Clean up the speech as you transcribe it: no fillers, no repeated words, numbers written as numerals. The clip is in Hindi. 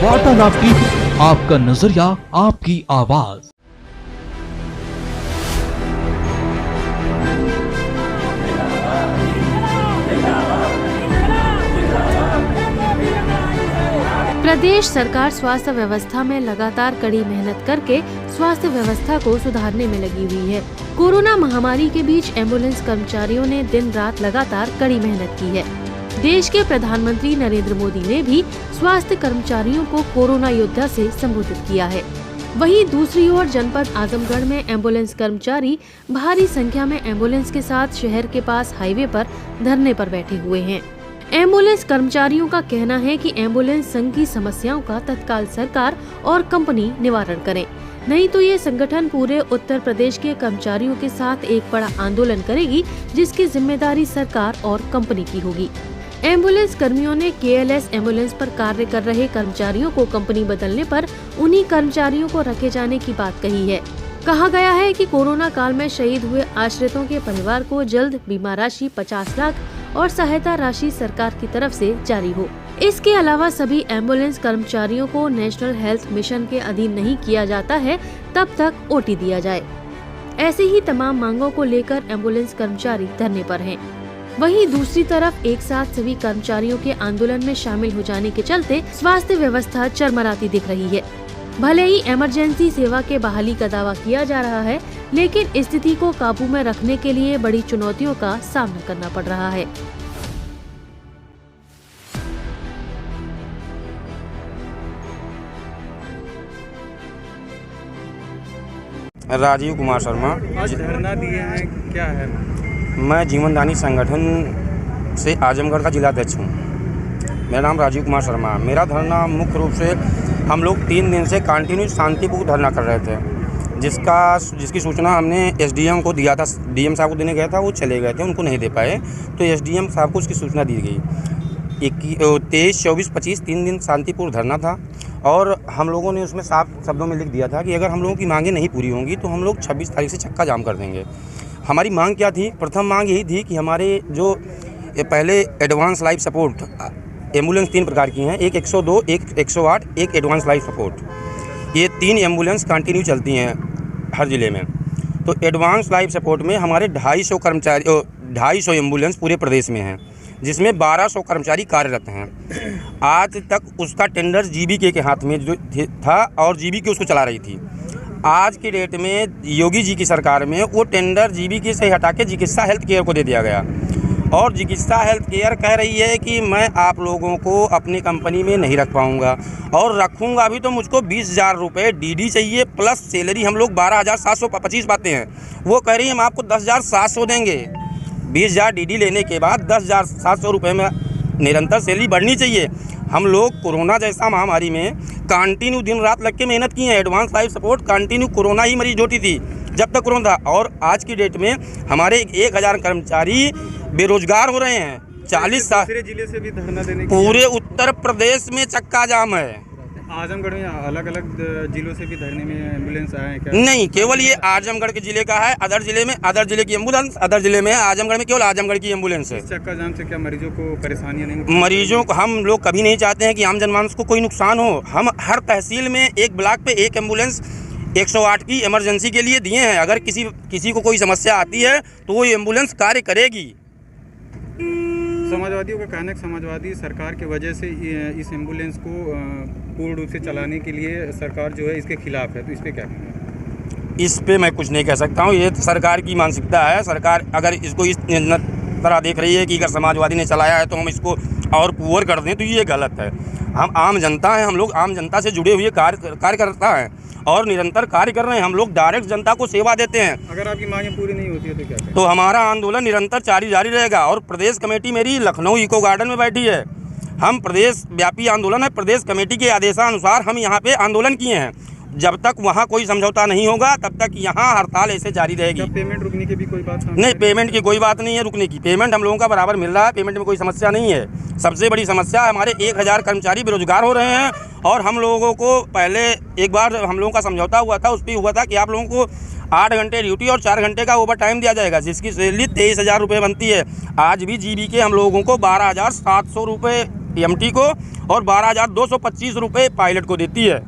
वार्तालाप टीवी, आपका नजरिया, आपकी आवाज। प्रदेश सरकार स्वास्थ्य व्यवस्था में लगातार कड़ी मेहनत करके स्वास्थ्य व्यवस्था को सुधारने में लगी हुई है। कोरोना महामारी के बीच एम्बुलेंस कर्मचारियों ने दिन रात लगातार कड़ी मेहनत की है। देश के प्रधानमंत्री नरेंद्र मोदी ने भी स्वास्थ्य कर्मचारियों को कोरोना योद्धा से संबोधित किया है। वहीं दूसरी ओर जनपद आजमगढ़ में एम्बुलेंस कर्मचारी भारी संख्या में एम्बुलेंस के साथ शहर के पास हाईवे पर धरने पर बैठे हुए हैं। एम्बुलेंस कर्मचारियों का कहना है कि एम्बुलेंस संघ की समस्याओं का तत्काल सरकार और कंपनी निवारण करें, नहीं तो ये संगठन पूरे उत्तर प्रदेश के कर्मचारियों के साथ एक बड़ा आंदोलन करेगी, जिसकी जिम्मेदारी सरकार और कंपनी की होगी। एम्बुलेंस कर्मियों ने केएलएस एम्बुलेंस पर कार्य कर रहे कर्मचारियों को कंपनी बदलने पर उन्हीं कर्मचारियों को रखे जाने की बात कही है। कहा गया है कि कोरोना काल में शहीद हुए आश्रितों के परिवार को जल्द बीमा राशि 50 लाख और सहायता राशि सरकार की तरफ से जारी हो। इसके अलावा सभी एम्बुलेंस कर्मचारियों को नेशनल हेल्थ मिशन के अधीन नहीं किया जाता है, तब तक ओटी दिया जाए। ऐसी ही तमाम मांगों को लेकर एम्बुलेंस कर्मचारी धरने पर हैं। वहीं दूसरी तरफ एक साथ सभी कर्मचारियों के आंदोलन में शामिल हो जाने के चलते स्वास्थ्य व्यवस्था चरमराती दिख रही है। भले ही इमरजेंसी सेवा के बहाली का दावा किया जा रहा है, लेकिन स्थिति को काबू में रखने के लिए बड़ी चुनौतियों का सामना करना पड़ रहा है। राजीव कुमार शर्मा। आज धरना दिए हैं, क्या है? मैं जीवनदानी संगठन से आजमगढ़ का जिलाध्यक्ष हूँ। मेरा नाम राजीव कुमार शर्मा। मेरा धरना मुख्य रूप से हम लोग 3 दिन से कंटिन्यू शांतिपूर्ण धरना कर रहे थे, जिसकी सूचना हमने एसडीएम को दिया था। डीएम साहब को देने गया था, वो चले गए थे, उनको नहीं दे पाए, तो एसडीएम साहब को उसकी सूचना दी गई। 23, 24, 25 3 दिन शांतिपूर्ण धरना था और हम लोगों ने उसमें साफ शब्दों में लिख दिया था कि अगर हम लोगों की मांगें नहीं पूरी होंगी तो हम लोग 26 तारीख से चक्का जाम कर देंगे। हमारी मांग क्या थी? प्रथम मांग यही थी कि हमारे जो पहले एडवांस लाइफ सपोर्ट एम्बुलेंस 3 प्रकार की हैं, एक 102, एक 108, एक एडवांस लाइफ सपोर्ट। ये 3 एम्बुलेंस कंटिन्यू चलती हैं हर ज़िले में। तो एडवांस लाइफ सपोर्ट में हमारे 250 कर्मचारी 250 एम्बुलेंस पूरे प्रदेश में हैं, जिसमें 1200 कर्मचारी कार्यरत हैं। आज तक उसका टेंडर जीबीके के हाथ में जो था और जीबीके उसको चला रही थी। आज की डेट में योगी जी की सरकार में वो टेंडर जीबीके से हटा के चिकित्सा हेल्थ केयर को दे दिया गया और चिकित्सा हेल्थ केयर कह रही है कि मैं आप लोगों को अपनी कंपनी में नहीं रख पाऊंगा और रखूंगा भी तो मुझको 20,000 रुपये डीडी चाहिए प्लस सैलरी हम लोग 12,725 पाते हैं। वो कह रही है हम आपको 10,700 देंगे। 20,000 डीडी लेने के बाद 10,700 रुपये में निरंतर सैलरी बढ़नी चाहिए। हम लोग कोरोना जैसा महामारी में कंटिन्यू दिन रात लग के मेहनत की है। Advance life support continue corona ही मरीज होती थी जब तक कोरोना था, और आज की डेट में हमारे 1,000 कर्मचारी बेरोजगार हो रहे हैं। 40 साल जिले से भी धरना देने पूरे उत्तर प्रदेश में चक्का जाम है। आजमगढ़ में अलग अलग जिलों से भी धरने में एम्बुलेंस आए हैं क्या? नहीं, केवल ये आजमगढ़ के जिले का है। अदर जिले की एम्बुलेंस अदर जिले में है। आजमगढ़ में केवल आजमगढ़ की एम्बुलेंस है। इस चक्का जाम से क्या मरीजों को परेशानियां नहीं? मरीजों को हम लोग कभी नहीं चाहते हैं कि आम जनमानस को कोई नुकसान हो। हम हर तहसील में एक ब्लॉक पे एक एम्बुलेंस 108 की इमरजेंसी के लिए दिए हैं। अगर किसी को कोई समस्या आती है तो वो एम्बुलेंस कार्य करेगी। समाजवादियों का कहना है, समाजवादी सरकार की वजह से इस एम्बुलेंस को पूर्ण रूप से चलाने के लिए सरकार जो है इसके खिलाफ है, तो इस पर क्या कहना है? इस पे मैं कुछ नहीं कह सकता हूँ। ये सरकार की मानसिकता है। सरकार अगर इसको इस तरह देख रही है कि अगर समाजवादी ने चलाया है तो हम इसको और पुअर कर दें, तो ये गलत है। हम आम जनता हैं, हम लोग आम जनता से जुड़े हुए कार्यकर्ता हैं और निरंतर कार्य कर रहे हैं। हम लोग डायरेक्ट जनता को सेवा देते हैं। अगर आपकी मांगें पूरी नहीं होती है तो क्या करें? तो हमारा आंदोलन निरंतर जारी रहेगा। और प्रदेश कमेटी मेरी लखनऊ इको गार्डन में बैठी है। हम प्रदेश व्यापी आंदोलन है। प्रदेश कमेटी के आदेशानुसार हम यहाँ पे आंदोलन किए हैं। जब तक वहाँ कोई समझौता नहीं होगा तब तक यहाँ हड़ताल ऐसे जारी रहेगी। पेमेंट रुकने की भी कोई बात नहीं? पेमेंट की कोई बात नहीं है रुकने की। पेमेंट हम लोगों का बराबर मिल रहा है। पेमेंट में कोई समस्या नहीं है। सबसे बड़ी समस्या हमारे 1,000 कर्मचारी बेरोजगार हो रहे हैं और हम लोगों को पहले एक बार हम लोगों का समझौता हुआ था, उस पर हुआ था कि आप लोगों को 8 घंटे ड्यूटी और 4 घंटे का ओवर टाइम दिया जाएगा, जिसकी सैलरी 23,000 रुपये बनती है। आज भी जीबीके हम लोगों को 12,700 रुपये टीएमटी को और 12,225 रुपये पायलट को देती है।